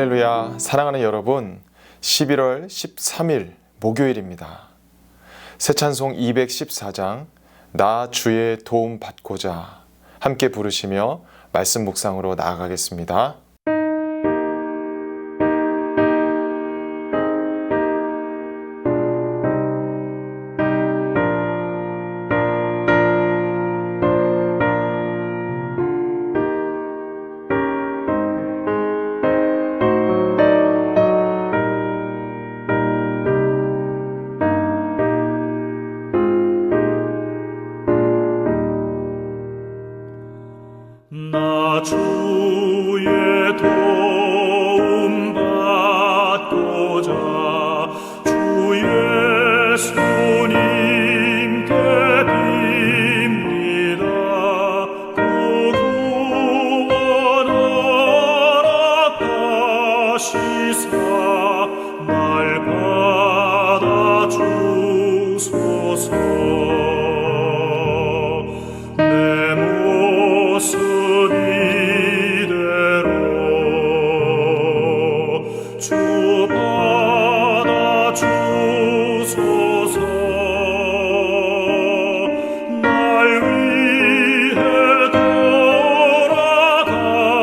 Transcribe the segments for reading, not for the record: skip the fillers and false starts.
할렐루야. 사랑하는 여러분, 11월 13일 목요일입니다. 새 찬송 214장 나 주의 도움 받고자 함께 부르시며 말씀 묵상으로 나아가겠습니다. 나 주의 도움 받고자 주 예수님께 빕니다. 그 구원 허락하시사 날 받아 주소서. 내 모습 이대로 주 받아 주소서. 날 위해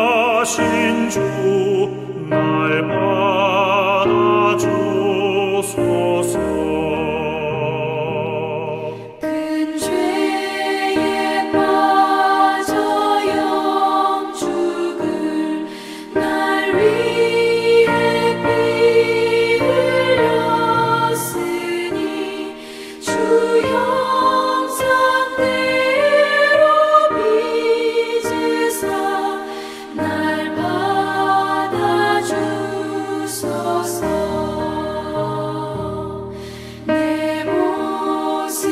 돌아가신 주 날 받아 주소서. 큰 죄에 빠져 영죽을 날 위해 피 흘렸으니 주 형상대로 빚으사 날 받아 주소서. 내 모습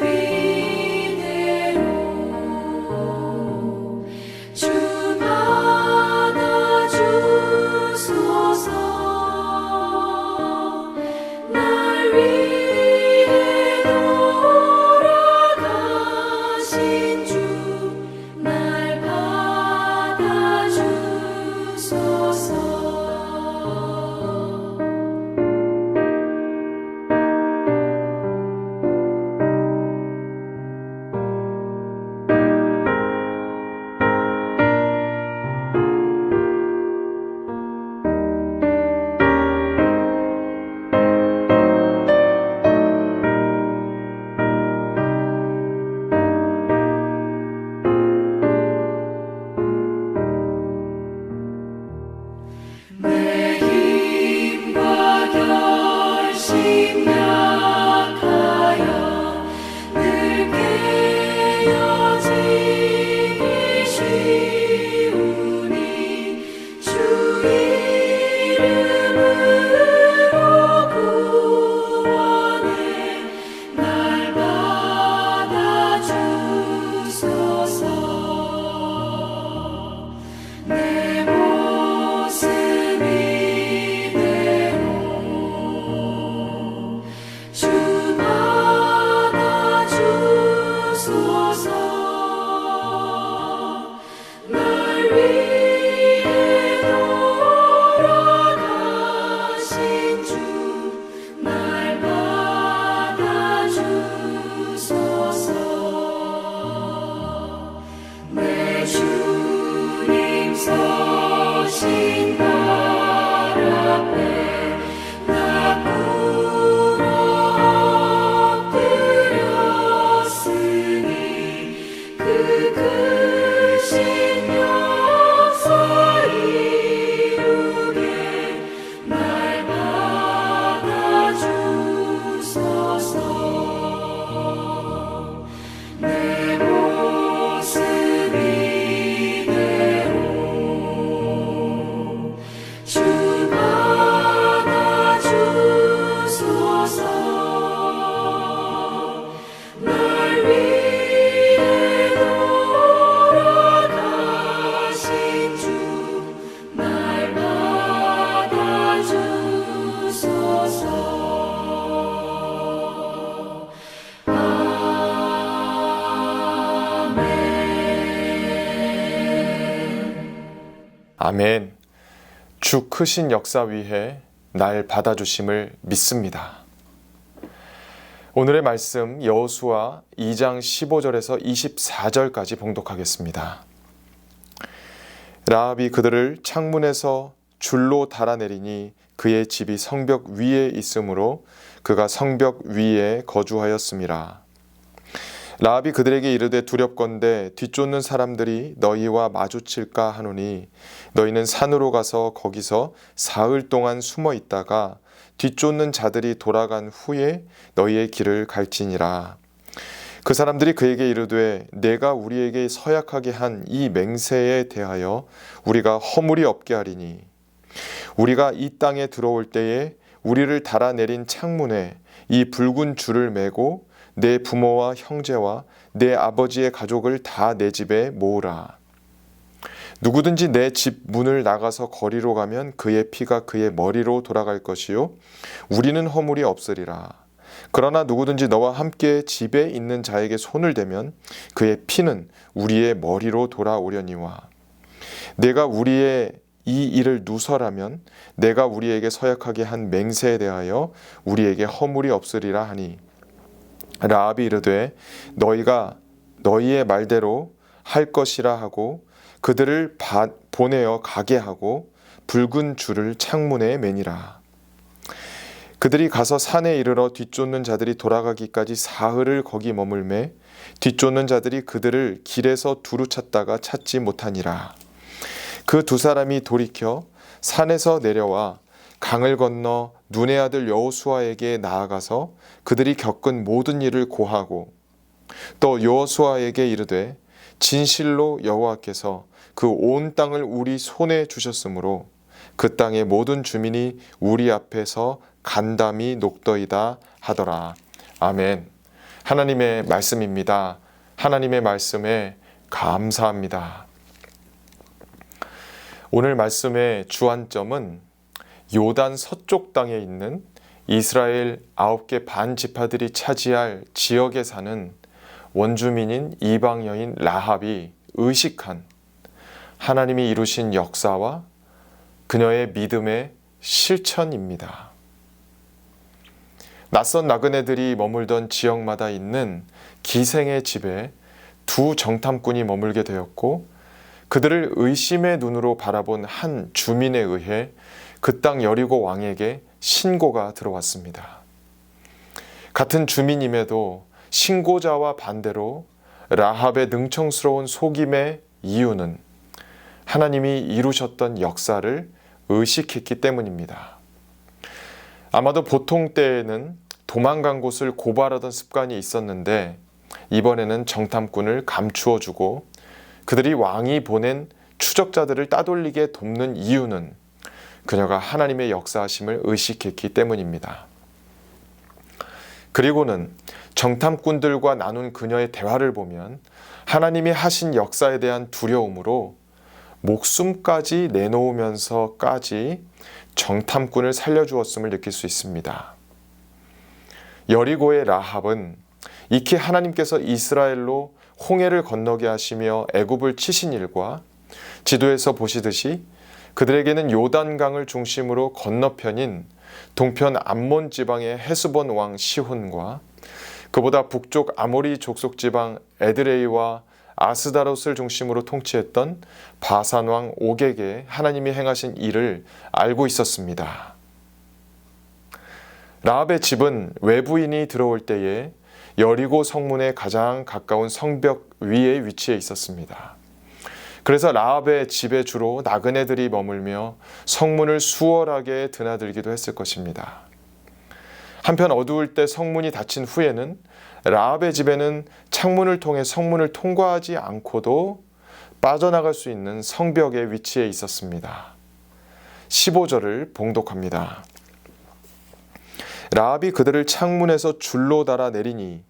이대로 주 받아 주소서. 날 위해 돌아가신 주 날 받아 주소서. 내 힘과 결심 약하여 늘 깨어지기 쉬우니 주 이름으로 구원해 날 받아 주소서. 내 모습 이대로 주 받아 주소서. 날 위해 돌아가신 주 날 받아 주소서. 내 주님 서신 발 앞에 나 꿇어 엎드렸으니 그 크신 역사 이루게 날 받아 주소서. 내 모습 이대로 주 받아 주소서. 날 위해 돌아가신 주 날 받아 주소서. 아멘. 아멘. 주 크신 역사 위에 날 받아주심을 믿습니다. 오늘의 말씀 여호수아 2장 15절에서 24절까지 봉독하겠습니다. 라합이 그들을 창문에서 줄로 달아내리니 그의 집이 성벽 위에 있으므로 그가 성벽 위에 거주하였음이라. 라합이 그들에게 이르되 두렵건대 뒤쫓는 사람들이 너희와 마주칠까 하노니 너희는 산으로 가서 거기서 사흘 동안 숨어 있다가 뒤쫓는 자들이 돌아간 후에 너희의 길을 갈지니라. 그 사람들이 그에게 이르되 내가 우리에게 서약하게 한 이 맹세에 대하여 우리가 허물이 없게 하리니 우리가 이 땅에 들어올 때에 우리를 달아내린 창문에 이 붉은 줄을 매고 내 부모와 형제와 내 아버지의 가족을 다 내 집에 모으라. 누구든지 내 집 문을 나가서 거리로 가면 그의 피가 그의 머리로 돌아갈 것이요 우리는 허물이 없으리라. 그러나 누구든지 너와 함께 집에 있는 자에게 손을 대면 그의 피는 우리의 머리로 돌아오려니와 내가 우리의 이 일을 누설하면 내가 우리에게 서약하게 한 맹세에 대하여 우리에게 허물이 없으리라 하니 라합이 이르되 너희가 너희의 말대로 할 것이라 하고 그들을 보내어 가게 하고 붉은 줄을 창문에 매니라. 그들이 가서 산에 이르러 뒤쫓는 자들이 돌아가기까지 사흘을 거기 머물매 뒤쫓는 자들이 그들을 길에서 두루 찾다가 찾지 못하니라. 그 두 사람이 돌이켜 산에서 내려와 강을 건너 눈의 아들 여호수아에게 나아가서 그들이 겪은 모든 일을 고하고 또 여호수아에게 이르되 진실로 여호와께서 그 온 땅을 우리 손에 주셨으므로 그 땅의 모든 주민이 우리 앞에서 간담이 녹더이다 하더라. 아멘. 하나님의 말씀입니다. 하나님의 말씀에 감사합니다. 오늘 말씀의 주안점은 요단 서쪽 땅에 있는 이스라엘 9개 반지파들이 차지할 지역에 사는 원주민인 이방 여인 라합이 의식한 하나님이 이루신 역사와 그녀의 믿음의 실천입니다. 낯선 나그네들이 머물던 지역마다 있는 기생의 집에 두 정탐꾼이 머물게 되었고 그들을 의심의 눈으로 바라본 한 주민에 의해 그 땅 여리고 왕에게 신고가 들어왔습니다. 같은 주민임에도 신고자와 반대로 라합의 능청스러운 속임의 이유는 하나님이 이루셨던 역사를 의식했기 때문입니다. 아마도 보통 때에는 도망간 곳을 고발하던 습관이 있었는데 이번에는 정탐꾼을 감추어주고 그들이 왕이 보낸 추적자들을 따돌리게 돕는 이유는 그녀가 하나님의 역사하심을 의식했기 때문입니다. 그리고는 정탐꾼들과 나눈 그녀의 대화를 보면 하나님이 하신 역사에 대한 두려움으로 목숨까지 내놓으면서까지 정탐꾼을 살려주었음을 느낄 수 있습니다. 여리고의 라합은 익히 하나님께서 이스라엘로 홍해를 건너게 하시며 애굽을 치신 일과 지도에서 보시듯이 그들에게는 요단강을 중심으로 건너편인 동편 암몬 지방의 헤스본 왕 시혼과 그보다 북쪽 아모리 족속 지방 에드레이와 아스다롯을 중심으로 통치했던 바산 왕 옥에게 하나님이 행하신 일을 알고 있었습니다. 라합의 집은 외부인이 들어올 때에 여리고 성문에 가장 가까운 성벽 위에 위치해 있었습니다. 그래서 라합의 집에 주로 나그네들이 머물며 성문을 수월하게 드나들기도 했을 것입니다. 한편 어두울 때 성문이 닫힌 후에는 라합의 집에는 창문을 통해 성문을 통과하지 않고도 빠져나갈 수 있는 성벽에 위치해 있었습니다. 15절을 봉독합니다. 라합이 그들을 창문에서 줄로 달아 내리니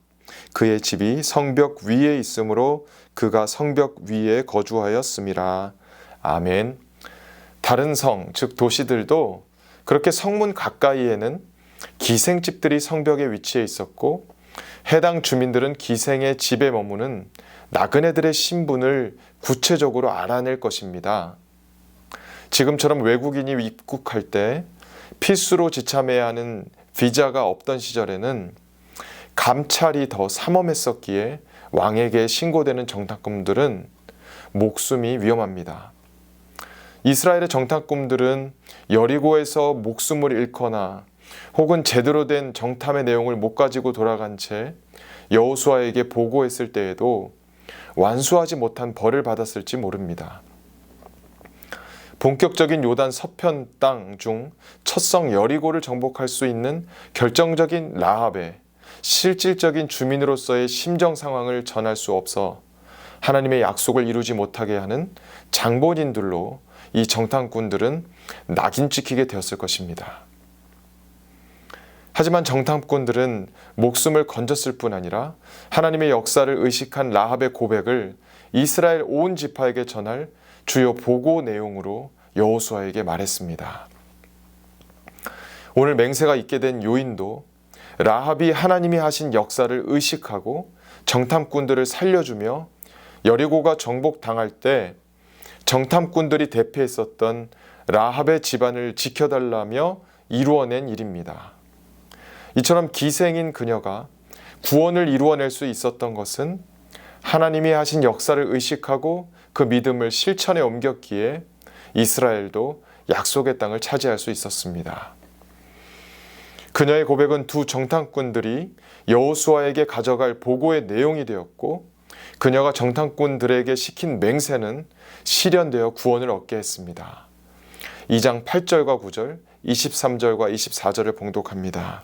그의 집이 성벽 위에 있으므로 그가 성벽 위에 거주하였음이라. 아멘. 다른 성, 즉 도시들도 그렇게 성문 가까이에는 기생집들이 성벽에 위치해 있었고 해당 주민들은 기생의 집에 머무는 나그네들의 신분을 구체적으로 알아낼 것입니다. 지금처럼 외국인이 입국할 때 필수로 지참해야 하는 비자가 없던 시절에는 감찰이 더 삼엄했었기에 왕에게 신고되는 정탐꾼들은 목숨이 위험합니다. 이스라엘의 정탐꾼들은 여리고에서 목숨을 잃거나 혹은 제대로 된 정탐의 내용을 못 가지고 돌아간 채 여호수아에게 보고했을 때에도 완수하지 못한 벌을 받았을지 모릅니다. 본격적인 요단 서편 땅 중 첫성 여리고를 정복할 수 있는 결정적인 라합의 실질적인 주민으로서의 심정 상황을 전할 수 없어 하나님의 약속을 이루지 못하게 하는 장본인들로 이 정탐꾼들은 낙인 찍히게 되었을 것입니다. 하지만 정탐꾼들은 목숨을 건졌을 뿐 아니라 하나님의 역사를 의식한 라합의 고백을 이스라엘 온 지파에게 전할 주요 보고 내용으로 여호수아에게 말했습니다. 오늘 맹세가 있게 된 요인도 라합이 하나님이 하신 역사를 의식하고 정탐꾼들을 살려주며 여리고가 정복당할 때 정탐꾼들이 대피했었던 라합의 집안을 지켜달라며 이루어낸 일입니다. 이처럼 기생인 그녀가 구원을 이루어낼 수 있었던 것은 하나님이 하신 역사를 의식하고 그 믿음을 실천에 옮겼기에 이스라엘도 약속의 땅을 차지할 수 있었습니다. 그녀의 고백은 두 정탐꾼들이 여호수아에게 가져갈 보고의 내용이 되었고 그녀가 정탐꾼들에게 시킨 맹세는 실현되어 구원을 얻게 했습니다. 2장 8절과 9절, 23절과 24절을 봉독합니다.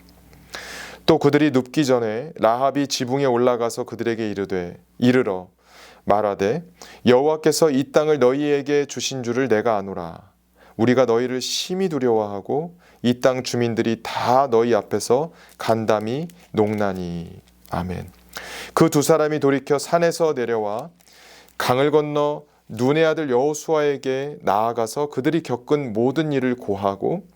또 그들이 눕기 전에 라합이 지붕에 올라가서 그들에게 이르러 말하되 여호와께서 이 땅을 너희에게 주신 줄을 내가 아노라. 우리가 너희를 심히 두려워하고 이 땅 주민들이 다 너희 앞에서 간담이 녹나니. 아멘. 그 두 사람이 돌이켜 산에서 내려와 강을 건너 눈의 아들 여호수아에게 나아가서 그들이 겪은 모든 일을 고하고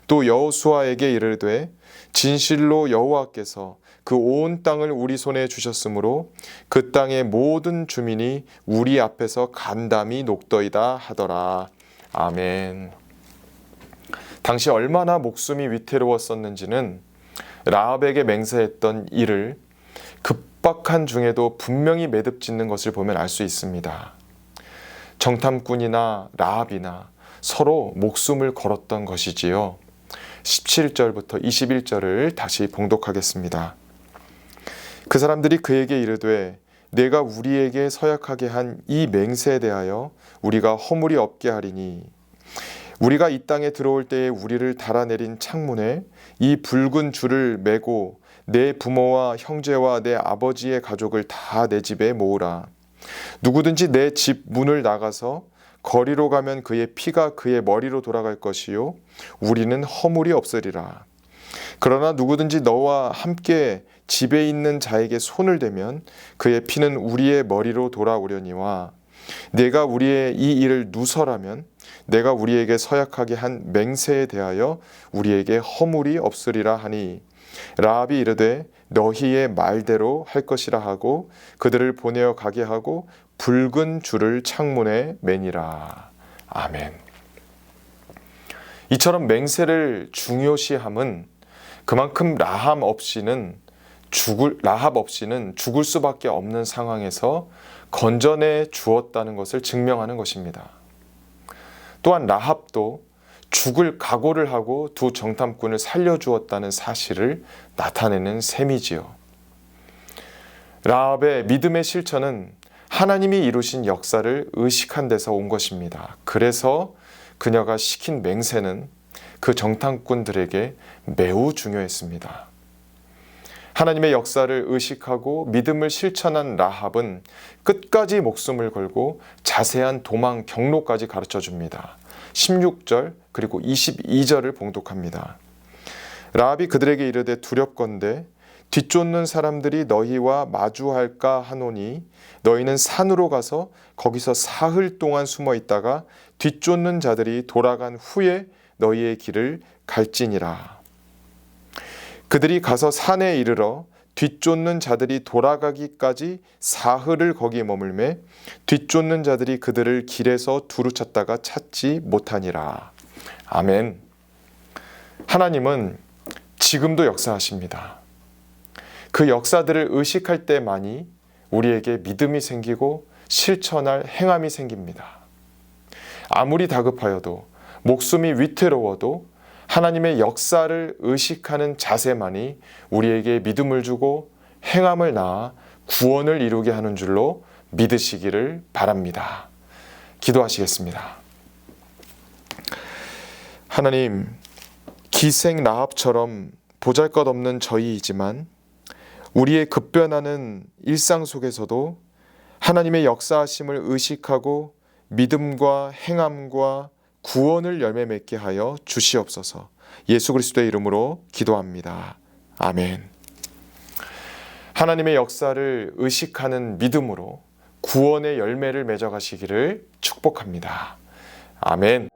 또 여호수아에게 이르되 진실로 여호와께서 그 온 땅을 우리 손에 주셨으므로 그 땅의 모든 주민이 우리 앞에서 간담이 녹더이다 하더라. 아멘. 당시 얼마나 목숨이 위태로웠었는지는 라합에게 맹세했던 일을 급박한 중에도 분명히 매듭짓는 것을 보면 알 수 있습니다. 정탐꾼이나 라합이나 서로 목숨을 걸었던 것이지요. 17절부터 21절을 다시 봉독하겠습니다. 그 사람들이 그에게 이르되 내가 우리에게 서약하게 한 이 맹세에 대하여 우리가 허물이 없게 하리니 우리가 이 땅에 들어올 때에 우리를 달아내린 창문에 이 붉은 줄을 매고 내 부모와 형제와 내 아버지의 가족을 다 내 집에 모으라. 누구든지 내 집 문을 나가서 거리로 가면 그의 피가 그의 머리로 돌아갈 것이요 우리는 허물이 없으리라. 그러나 누구든지 너와 함께 집에 있는 자에게 손을 대면 그의 피는 우리의 머리로 돌아오려니와 내가 우리의 이 일을 누설하면 내가 우리에게 서약하게 한 맹세에 대하여 우리에게 허물이 없으리라 하니 라합이 이르되 너희의 말대로 할 것이라 하고 그들을 보내어 가게 하고 붉은 줄을 창문에 매니라. 아멘. 이처럼 맹세를 중요시함은 그만큼 라합 없이는 죽을 수밖에 없는 상황에서 건져내 주었다는 것을 증명하는 것입니다. 또한 라합도 죽을 각오를 하고 두 정탐꾼을 살려주었다는 사실을 나타내는 셈이지요. 라합의 믿음의 실천은 하나님이 이루신 역사를 의식한 데서 온 것입니다. 그래서 그녀가 시킨 맹세는 그 정탐꾼들에게 매우 중요했습니다. 하나님의 역사를 의식하고 믿음을 실천한 라합은 끝까지 목숨을 걸고 자세한 도망 경로까지 가르쳐 줍니다. 16절 그리고 22절을 봉독합니다. 라합이 그들에게 이르되 두렵건대 뒤쫓는 사람들이 너희와 마주할까 하노니 너희는 산으로 가서 거기서 사흘 동안 숨어 있다가 뒤쫓는 자들이 돌아간 후에 너희의 길을 갈지니라. 그들이 가서 산에 이르러 뒤쫓는 자들이 돌아가기까지 사흘을 거기에 머물매 뒤쫓는 자들이 그들을 길에서 두루 찾다가 찾지 못하니라. 아멘. 하나님은 지금도 역사하십니다. 그 역사들을 의식할 때만이 우리에게 믿음이 생기고 실천할 행함이 생깁니다. 아무리 다급하여도 목숨이 위태로워도 하나님의 역사를 의식하는 자세만이 우리에게 믿음을 주고 행함을 낳아 구원을 이루게 하는 줄로 믿으시기를 바랍니다. 기도하시겠습니다. 하나님, 기생 라합처럼 보잘것없는 저희이지만 우리의 급변하는 일상 속에서도 하나님의 역사하심을 의식하고 믿음과 행함과 구원을 열매 맺게 하여 주시옵소서. 예수 그리스도의 이름으로 기도합니다. 아멘. 하나님의 역사를 의식하는 믿음으로 구원의 열매를 맺어가시기를 축복합니다. 아멘.